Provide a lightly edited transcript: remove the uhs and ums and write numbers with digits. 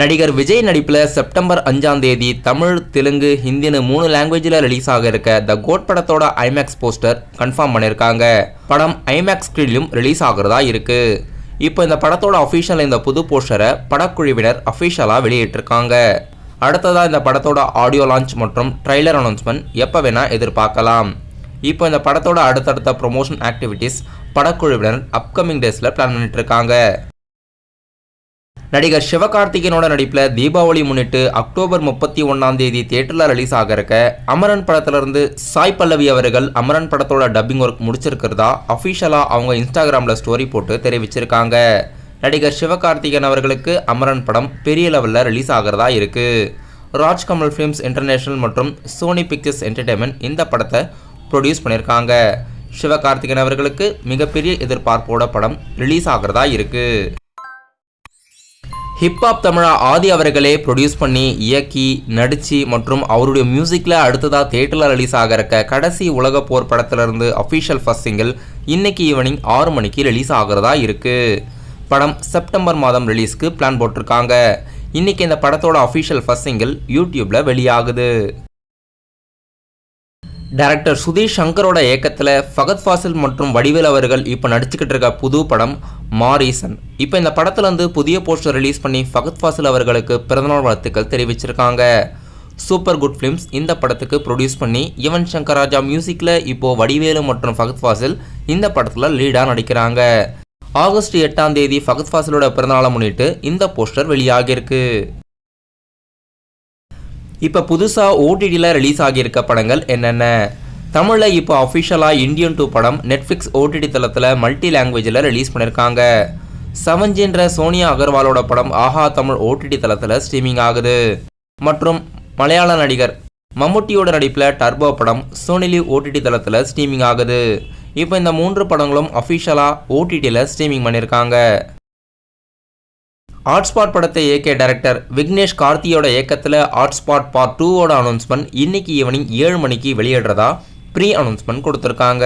நடிகர் விஜய் நடிப்பில் செப்டம்பர் 5ஆம் தேதி தமிழ், தெலுங்கு, ஹிந்தின்னு 3 லாங்குவேஜில் ரிலீஸ் ஆக இருக்க த கோட் படத்தோட ஐமேக்ஸ் போஸ்டர் கன்ஃபார்ம் பண்ணியிருக்காங்க. படம் ஐமேக்ஸ் ஸ்க்ரீன்லையும் ரிலீஸ் ஆகிறதா இருக்கு. இப்போ இந்த படத்தோட அஃபிஷியல் இந்த புது போஸ்டரை படக்குழுவினர் அஃபிஷியலாக வெளியிட்டிருக்காங்க. அடுத்ததாக இந்த படத்தோட ஆடியோ லான்ச் மற்றும் ட்ரைலர் அனௌன்ஸ்மெண்ட் எப்போ வேணால் எதிர்பார்க்கலாம். இப்போ இந்த படத்தோட அடுத்தடுத்த ப்ரொமோஷன் ஆக்டிவிட்டீஸ் படக்குழுவினர் அப்கமிங் டேஸில் பிளான் பண்ணிட்டு இருக்காங்க. நடிகர் சிவகார்த்திகேயனோட நடிப்பில் தீபாவளி முன்னிட்டு அக்டோபர் 31ஆம் தேதி தியேட்டரில் ரிலீஸ் ஆக இருக்க அமரன் படத்திலிருந்து சாய் பல்லவி அவர்கள் அமரன் படத்தோட டப்பிங் ஒர்க் முடிச்சிருக்கிறதா அஃபிஷியலாக அவங்க இன்ஸ்டாகிராமில் ஸ்டோரி போட்டு தெரிவிச்சிருக்காங்க. நடிகர் சிவகார்த்திகேயன் அவர்களுக்கு அமரன் படம் பெரிய லெவலில் ரிலீஸ் ஆகிறதா இருக்கு. ராஜ்கமல் ஃபிலிம்ஸ் இன்டர்நேஷனல் மற்றும் சோனி பிக்சர்ஸ் என்டர்டைன்மெண்ட் இந்த படத்தை ப்ரொடியூஸ் பண்ணியிருக்காங்க. சிவகார்த்திகேயன் அவர்களுக்கு மிகப்பெரிய எதிர்பார்ப்போட படம் ரிலீஸ் ஆகிறதா இருக்கு. ஹிப்ஹாப் தமிழா ஆதி அவர்களே ப்ரொடியூஸ் பண்ணி இயக்கி நடிச்சு மற்றும் அவருடைய மியூசிக்கில் அடுத்ததாக தியேட்டரில் ரிலீஸ் ஆக இருக்க கடைசி உலக போர் படத்திலிருந்து அஃபிஷியல் ஃபர்ஸ்ட் சிங்கிள் இன்னைக்கு ஈவினிங் 6 மணிக்கு ரிலீஸ் ஆகிறதா இருக்கு. படம் செப்டம்பர் மாதம் ரிலீஸ்க்கு பிளான் போட்டிருக்காங்க. இன்னைக்கு இந்த படத்தோட அஃபிஷியல் ஃபர்ஸ்ட் சிங்கிள் யூடியூப்ல வெளியாகுது. டைரக்டர் சுதீஷ் சங்கரோட இயக்கத்தில் ஃபகத் ஃபாசில் மற்றும் வடிவேல் அவர்கள் இப்போ நடிச்சுக்கிட்டு இருக்க புது படம் மாரீசன். இப்போ இந்த படத்துலேருந்து புதிய போஸ்டர் ரிலீஸ் பண்ணி ஃபகத் ஃபாசில் அவர்களுக்கு பிறந்தநாள் வாழ்த்துக்கள் தெரிவிச்சிருக்காங்க. சூப்பர் குட் ஃபிலிம்ஸ் இந்த படத்துக்கு ப்ரொடியூஸ் பண்ணி யுவன் சங்கர் ராஜா மியூசிக்கில் இப்போது வடிவேலு மற்றும் ஃபகத் ஃபாசில் இந்த படத்தில் லீடாக நடிக்கிறாங்க. ஆகஸ்ட் 8ஆம் தேதி ஃபகத் ஃபாசிலோட பிறந்தநாளை முன்னிட்டு இந்த போஸ்டர் வெளியாகியிருக்கு. இப்போ புதுசாக ஓடிடியில் ரிலீஸ் ஆகியிருக்க படங்கள் என்னென்ன? தமிழில் இப்போ அஃபிஷியலாக இந்தியன் 2 படம் நெட்ஃப்ளிக்ஸ் ஓடிடி தளத்தில் மல்டி லாங்குவேஜில் ரிலீஸ் பண்ணியிருக்காங்க. 7Gன்ற சோனியா அகர்வாலோட படம் ஆஹா தமிழ் ஓடிடி தளத்தில் ஸ்ட்ரீமிங் ஆகுது. மற்றும் மலையாள நடிகர் மம்முட்டியோட நடிப்பில் டர்போ படம் சோனி லிவ் ஓடிடி தளத்தில் ஸ்ட்ரீமிங் ஆகுது. இப்போ இந்த 3 படங்களும் அஃபிஷியலாக ஓடிடியில் ஸ்ட்ரீமிங் பண்ணியிருக்காங்க. ஹாட்ஸ்பாட் படத்தை இயக்கிய டைரக்டர் விக்னேஷ் கார்த்தியோட இயக்கத்தில் ஹாட்ஸ்பாட் பார்ட் 2ஓட அனௌன்ஸ்மெண்ட் இன்னைக்கு ஈவினிங் 7 மணிக்கு வெளியிடுறதா ப்ரீ அனௌன்ஸ்மெண்ட் கொடுத்துருக்காங்க.